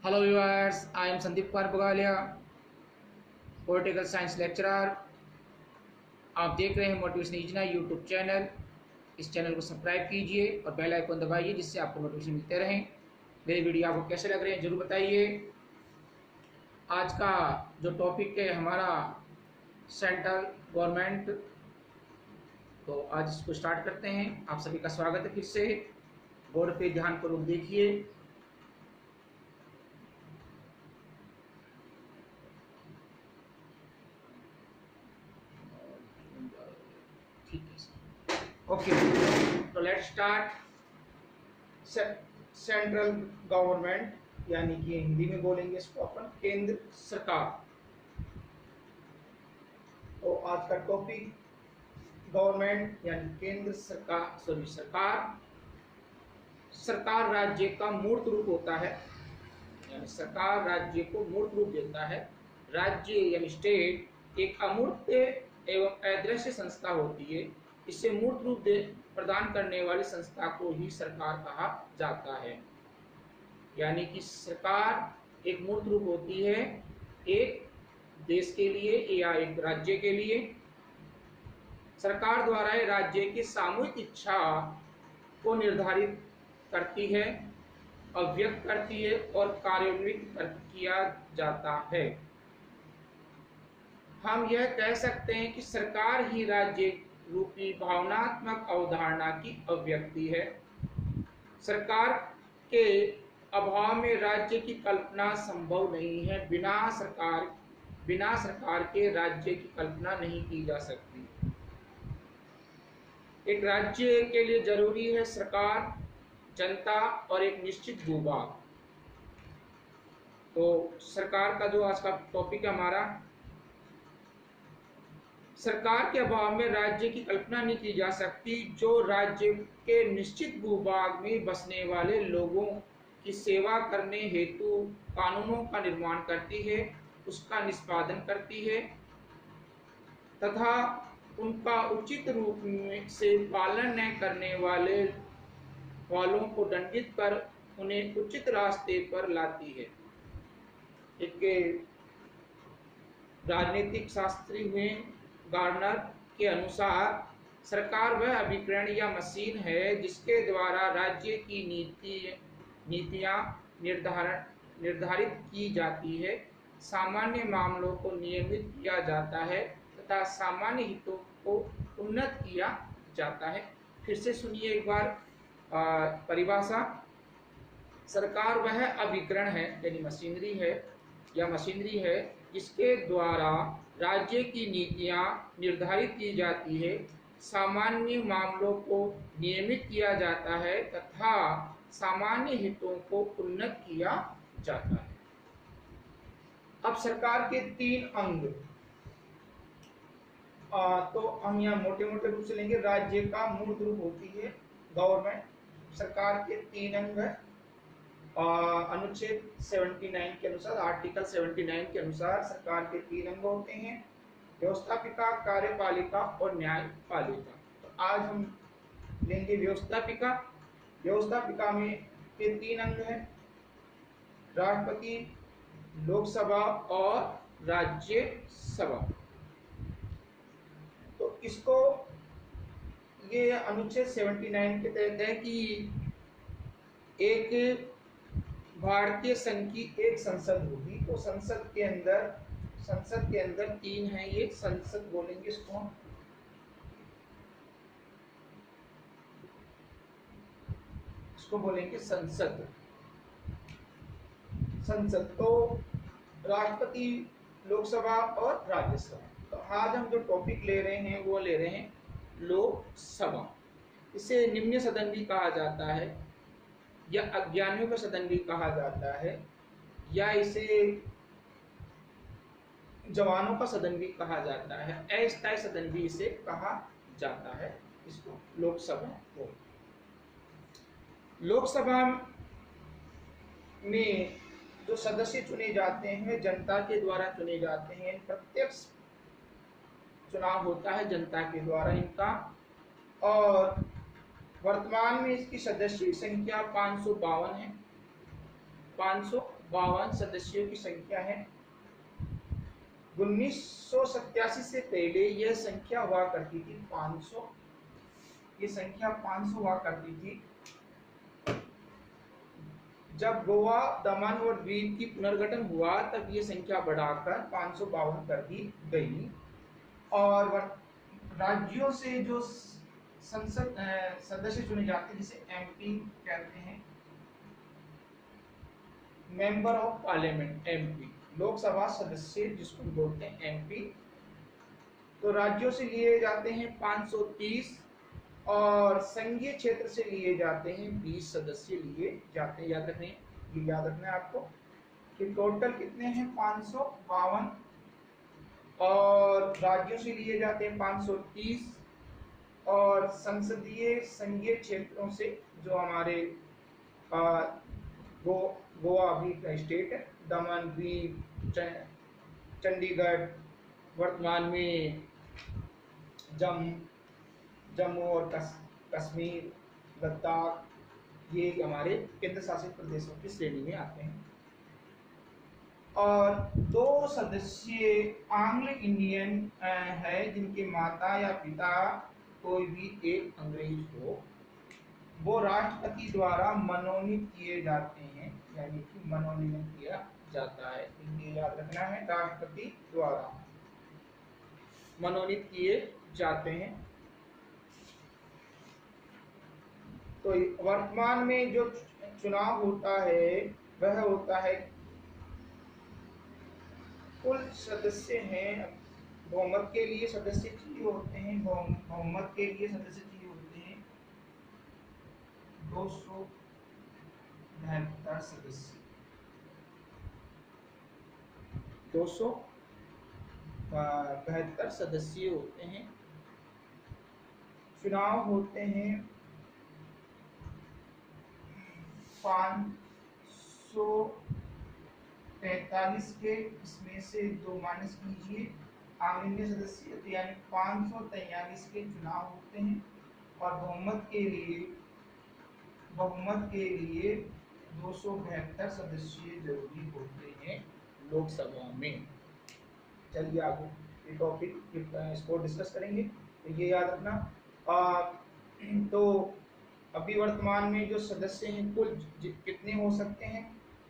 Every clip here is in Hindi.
Hello viewers, I am Sandeep Kumar Bagaliya, political science lecturer. आप देख रहे हैं मोटिवेशन योजना यूट्यूब चैनल। इस चैनल को सब्सक्राइब कीजिए और बेल आइकन दबाइए जिससे आपको नोटिफिकेशन मिलते रहें। मेरे वीडियो आपको कैसे लग रहे हैं जरूर बताइए। आज का जो टॉपिक है हमारा सेंट्रल गवर्नमेंट, तो आज इसको स्टार्ट करते हैं। आप सभी का स्वागत है फिर से। बोर्ड पे ध्यानपूर्वक देखिए। ठीक है, ओके, तो लेट्स स्टार्ट। सेंट्रल गवर्नमेंट यानी कि हिंदी में बोलेंगे इसको अपन केंद्र सरकार। तो आज का टॉपिक गवर्नमेंट यानी केंद्र सरकार, सरकार। सरकार राज्य का मूर्त रूप होता है, यानी सरकार राज्य को मूर्त रूप देता है। राज्य यानी स्टेट एक अमूर्त एवं अदृश्य संस्था होती है। इसे मूर्त रूप प्रदान करने वाली संस्था को ही सरकार कहा जाता है। यानी कि सरकार एक मूर्त रूप होती है एक देश के लिए या एक राज्य के लिए। सरकार द्वारा राज्य की सामूहिक इच्छा को निर्धारित करती है, अभिव्यक्त करती है और कार्यान्वित किया जाता है। हम यह कह सकते हैं कि सरकार ही राज्य रूपी भावनात्मक अवधारणा की अभिव्यक्ति है। सरकार के अभाव में राज्य की कल्पना संभव नहीं है। बिना सरकार के राज्य की कल्पना नहीं की जा सकती। एक राज्य के लिए जरूरी है सरकार, जनता और एक निश्चित भूभाग। तो सरकार का जो आज का टॉपिक है हमारा, सरकार के अभाव में राज्य की कल्पना नहीं की जा सकती। जो राज्य के निश्चित भूभाग में बसने वाले लोगों की सेवा करने हेतु कानूनों का निर्माण करती है, उसका निष्पादन करती है तथा उनका उचित रूप से पालन न करने वालों को दंडित कर उन्हें उचित रास्ते पर लाती है। एक राजनीतिक शास्त्री हुए गार्नर के अनुसार सरकार वह अभिकरण या मशीन है जिसके द्वारा राज्य की नीतियां निर्धारित की जाती है, सामान्य मामलों को नियमित किया जाता है तथा सामान्य हितों को उन्नत किया जाता है। फिर से सुनिए एक बार परिभाषा। सरकार वह अभिकरण है यानी मशीनरी है जिसके द्वारा राज्य की नीतियां निर्धारित की जाती है, सामान्य मामलों को नियमित किया जाता है तथा सामान्य हितों को उन्नत किया जाता है। अब सरकार के तीन अंग, तो हम यहाँ मोटे मोटे रूप से लेंगे। राज्य का मूर्त रूप होती है गवर्नमेंट। सरकार के तीन अंग है। अनुच्छेद 79 के अनुसार, आर्टिकल 79 के अनुसार सरकार के तीन अंग होते हैं, व्यवस्थापिका, कार्यपालिका और न्यायपालिका। तो आज हम लेंगे व्यवस्थापिका। व्यवस्थापिका में के तीन अंग हैं, राष्ट्रपति, लोकसभा और राज्यसभा। तो इसको ये अनुच्छेद 79 के तहत है कि एक भारतीय संघ की एक संसद होगी। तो संसद के अंदर तीन है, ये संसद बोलेंगे इसको बोलेंगे संसद। तो राष्ट्रपति, लोकसभा और राज्यसभा। तो आज हम जो टॉपिक ले रहे हैं वो ले रहे हैं लोकसभा। इसे निम्न सदन भी कहा जाता है या अज्ञानियों का सदन भी कहा जाता है या इसे जवानों का सदन भी कहा जाता है, अस्थायी सदन भी इसे कहा जाता है। इसको लोकसभा हो। लोकसभा में जो सदस्य चुने जाते हैं जनता के द्वारा चुने जाते हैं। प्रत्यक्ष चुनाव होता है जनता के द्वारा इनका, और वर्तमान में इसकी सदस्य संख्या 552 है। 552 552 सदस्यों की संख्या है। 1987 से पहले यह संख्या हुआ करती थी 500, ये संख्या 500 हुआ करती थी। जब गोवा, दमन और द्वीप की पुनर्गठन हुआ तब ये संख्या बढ़ाकर 552 कर दी गई। और राज्यों से जो संसद सदस्य चुने जाते हैं जिसे एमपी कहते हैं, member of parliament, MP, Lok Sabha सदस्य जिसको बोलते हैं एमपी, तो राज्यों से लिए जाते हैं 530 और संघीय क्षेत्र से लिए जाते हैं 20 सदस्य लिए जाते हैं। याद रखने, ये याद रखना है आपको कि टोटल कितने हैं 552 और राज्यों से लिए जाते हैं 530 और संसदीय संघीय क्षेत्रों से जो हमारे गोवा भी का स्टेट है, दमन द्वीप, चंडीगढ़, वर्तमान में जम्मू और कश्मीर, लद्दाख, ये हमारे केंद्र शासित प्रदेशों की श्रेणी में आते हैं। और 2 सदस्य एंग्लो इंडियन है जिनके माता या पिता कोई भी एक अंग्रेज हो, वो राष्ट्रपति द्वारा मनोनीत किए जाते हैं, यानी कि मनोनीत किया जाता है। ये याद रखना है, राष्ट्रपति द्वारा मनोनीत किए जाते हैं। तो वर्तमान में जो चुनाव होता है वह होता है, कुल सदस्य हैं, बहुमत के लिए सदस्य चाहिए होते हैं, बहुमत के लिए सदस्य चाहिए होते हैं 272 सदस्य, 272 सदस्य होते हैं। चुनाव होते हैं 543 के, इसमें से 2 माइनस कीजिए, आंकड़ीय सदस्य यानी 543 के चुनाव होते हैं। और बहुमत के लिए 272 सदस्य जरूरी होते हैं लोकसभा में। चलिए आगे ये टॉपिक इसको डिस्कस करेंगे, तो ये याद रखना। तो अभी वर्तमान में जो सदस्य हैं कुल कितने हो सकते हैं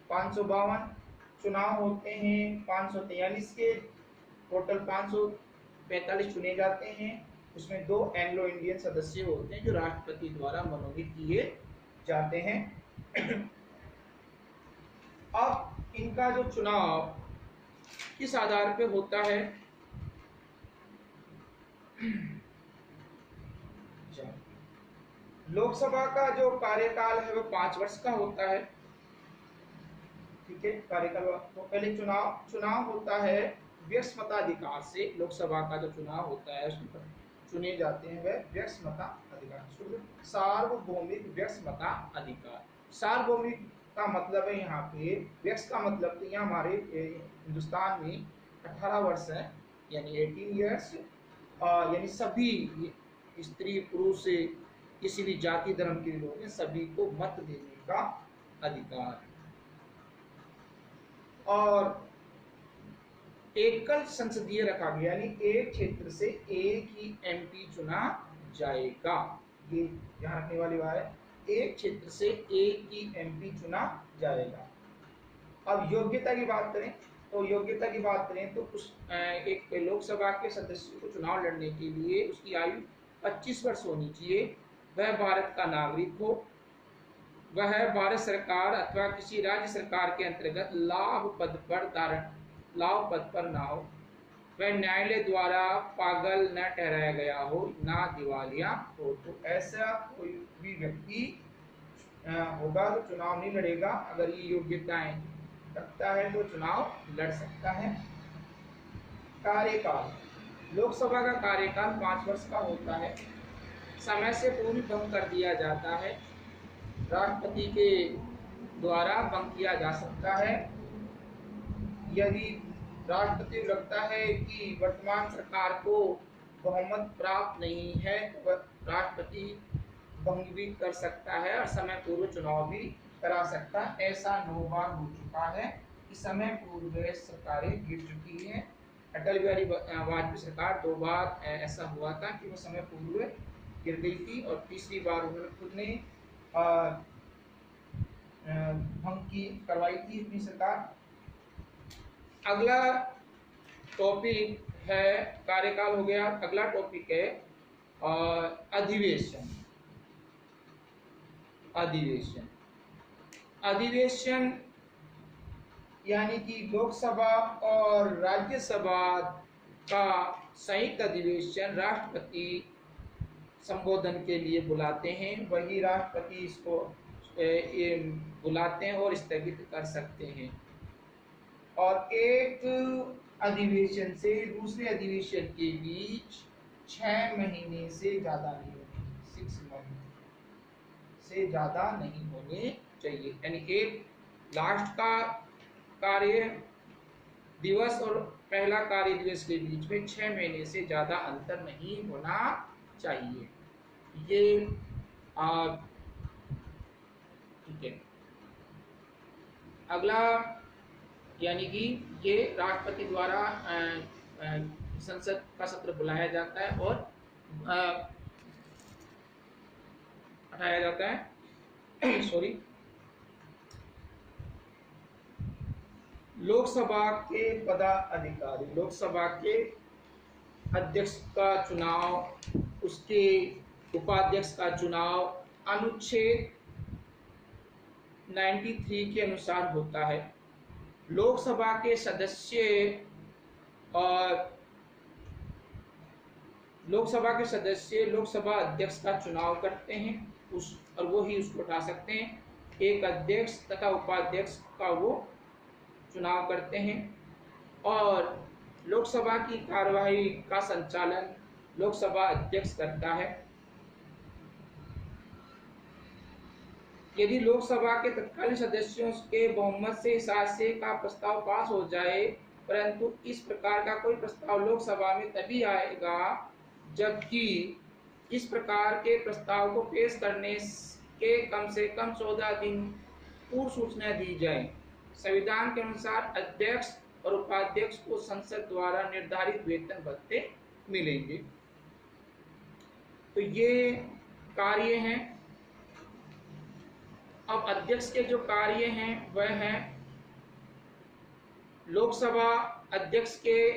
552, चुनाव होते हैं 543 के, टोटल 545 चुने जाते हैं। उसमें 2 एंग्लो इंडियन सदस्य होते हैं जो राष्ट्रपति द्वारा मनोनीत किए जाते हैं। अब इनका जो चुनाव किस आधार पे होता है, लोकसभा का जो कार्यकाल है वो 5 वर्ष का होता है। ठीक है, कार्यकाल तो पहले चुनाव होता है व्यक्तिमताधिकार से। लोकसभा का जो चुनाव होता है उसमें चुने जाते हैं वह व्यक्तिमताधिकार, सार्वभौमिक व्यक्तिमताधिकार। सार्वभौमिक का मतलब है यहाँ पे, व्यक्ति का मतलब तो यहाँ हमारे हिंदुस्तान में 18 वर्ष है, यानी 18 ईयर्स, यानी सभी स्त्री पुरुष से किसी भी जाति धर्म के लोग हैं सभी को मत देने का अधिकार। और एकल संसदीय रखा गया, यानी एक क्षेत्र से एक ही एमपी चुना जाएगा। ये ध्यान रखने वाली बात है, एक क्षेत्र से एक ही एमपी चुना जाएगा। अब योग्यता की बात करें तो उस एक लोकसभा के सदस्य को चुनाव लड़ने के लिए उसकी आयु 25 वर्ष होनी चाहिए, वह भारत का नागरिक हो, वह भारत सरकार अथवा किसी राज्य सरकार के अंतर्गत लाभ पद पर ना हो, वह न्यायालय द्वारा पागल न ठहराया गया हो, ना दिवालिया हो। तो ऐसा कोई भी व्यक्ति होगा तो चुनाव नहीं लड़ेगा। अगर ये योग्यताएं रखता है तो चुनाव लड़ सकता है। कार्यकाल, लोकसभा का कार्यकाल 5 वर्ष का होता है, समय से पूर्व भंग कर दिया जाता है, राष्ट्रपति के द्वारा भंग किया जा सकता है। यदि राष्ट्रपति लगता है कि वर्तमान सरकार को बहुमत प्राप्त नहीं है तो राष्ट्रपति भंग भी कर सकता है और समय पूर्व चुनाव भी करा सकता, ऐसा 9 बार हो चुका है कि समय पूर्व सरकारें गिर चुकी है। अटल बिहारी वाजपेयी सरकार 2 बार ऐसा हुआ था कि वो समय पूर्व गिर गई थी, और तीसरी बार उन्होंने खुद ने भंग की करवाई थी अपनी सरकार। अगला टॉपिक है कार्यकाल हो गया। अगला टॉपिक है अधिवेशन। अधिवेशन अधिवेशन यानी कि लोकसभा और राज्यसभा का संयुक्त अधिवेशन राष्ट्रपति संबोधन के लिए बुलाते हैं। वही राष्ट्रपति इसको बुलाते हैं और स्थगित कर सकते हैं। और एक अधिवेशन से दूसरे अधिवेशन के बीच 6 महीने से ज्यादा नहीं होने, 6 महीने से ज्यादा नहीं होने चाहिए। यानी एक लास्ट का कार्य दिवस और पहला कार्य दिवस के बीच में 6 महीने से ज्यादा अंतर नहीं होना चाहिए। ये ठीक है। अगला यानी कि ये राष्ट्रपति द्वारा संसद का सत्र बुलाया जाता है और हटाया जाता है सॉरी। लोकसभा के पदाधिकारी, लोकसभा के अध्यक्ष का चुनाव, उसके उपाध्यक्ष का चुनाव अनुच्छेद 93 के अनुसार होता है। लोकसभा के सदस्य और लोकसभा अध्यक्ष का चुनाव करते हैं और वो ही उसको उठा सकते हैं। एक अध्यक्ष तथा उपाध्यक्ष का वो चुनाव करते हैं और लोकसभा की कार्यवाही का संचालन लोकसभा अध्यक्ष करता है। यदि लोकसभा के तत्कालीन सदस्यों के बहुमत से इस आशय का प्रस्ताव पास हो जाए, परंतु इस प्रकार का कोई प्रस्ताव लोकसभा में तभी आएगा जबकि इस प्रकार के प्रस्ताव को पेश करने के कम से कम 14 दिन पूर्व सूचना दी जाए। संविधान के अनुसार अध्यक्ष और उपाध्यक्ष को संसद द्वारा निर्धारित वेतन भत्ते मिलेंगे। तो ये कार्य हैं। अब अध्यक्ष के जो कार्य हैं वह हैं, लोकसभा अध्यक्ष के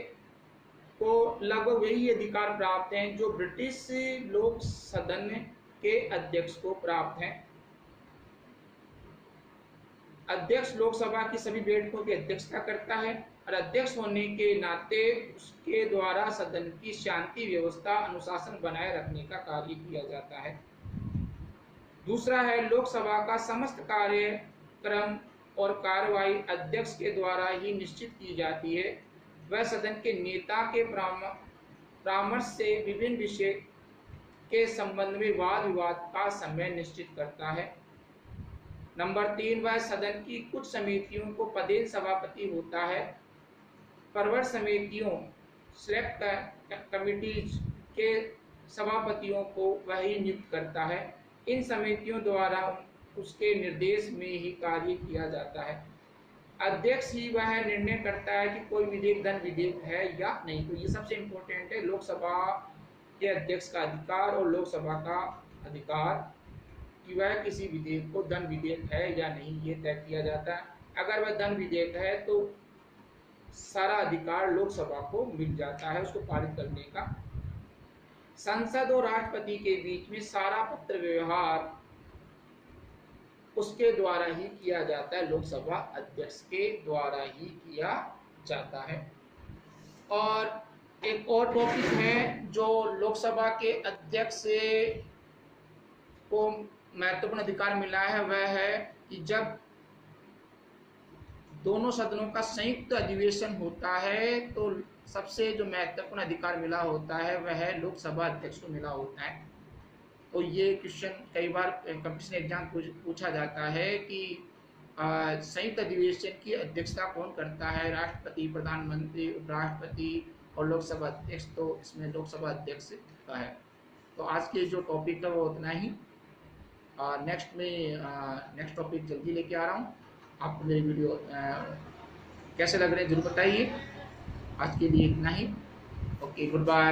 को लगभग वही अधिकार प्राप्त हैं जो ब्रिटिश लोक सदन के अध्यक्ष को प्राप्त हैं। अध्यक्ष लोकसभा की सभी बैठकों की अध्यक्षता करता है और अध्यक्ष होने के नाते उसके द्वारा सदन की शांति व्यवस्था अनुशासन बनाए रखने का कार्य किया जाता है। दूसरा है, लोकसभा का समस्त कार्यक्रम और कार्यवाही अध्यक्ष के द्वारा ही निश्चित की जाती है। वह सदन के नेता के परामर्श से विभिन्न विषय के संबंध में वाद विवाद का समय निश्चित करता है। नंबर 3, वह सदन की कुछ समितियों को पदेन सभापति होता है। प्रवर समितियों सेलेक्ट कमिटीज के सभापतियों को वह ही नियुक्त करता है। इन समितियों द्वारा उसके निर्देश में ही कार्य किया जाता है। अध्यक्ष ही वह निर्णय करता है कि कोई विधेयक धन विधेयक है या नहीं। तो ये सबसे इम्पोर्टेंट है, लोकसभा के अध्यक्ष का अधिकार और लोकसभा का अधिकार कि वह किसी विधेयक को धन विधेयक है या नहीं ये तय किया जाता है। अगर वह धन विधेयक है तो सारा अधिकार लोकसभा को मिल जाता है उसको पारित करने का। संसद और राष्ट्रपति के बीच में सारा पत्र व्यवहार उसके द्वारा ही किया जाता है, लोकसभा अध्यक्ष के द्वारा ही किया जाता है। और एक और टॉपिक है जो लोकसभा के अध्यक्ष को महत्वपूर्ण अधिकार मिला है, वह है कि जब दोनों सदनों का संयुक्त अधिवेशन होता है तो सबसे जो महत्वपूर्ण अधिकार मिला होता है वह लोकसभा अध्यक्ष को मिला होता है। तो ये क्वेश्चन कई बार कंपटीशन एग्जाम पूछा जाता है कि संयुक्त अधिवेशन की अध्यक्षता कौन करता है, राष्ट्रपति, प्रधानमंत्री, उपराष्ट्रपति और लोकसभा अध्यक्ष। तो इसमें लोकसभा अध्यक्ष का है। तो आज के जो टॉपिक है वो उतना ही। नेक्स्ट में नेक्स्ट टॉपिक जल्दी लेके आ रहा हूँ। आपको मेरी वीडियो कैसे लग रहे हैं जरूर बताइए। आज के लिए इतना ही। Okay, good bye.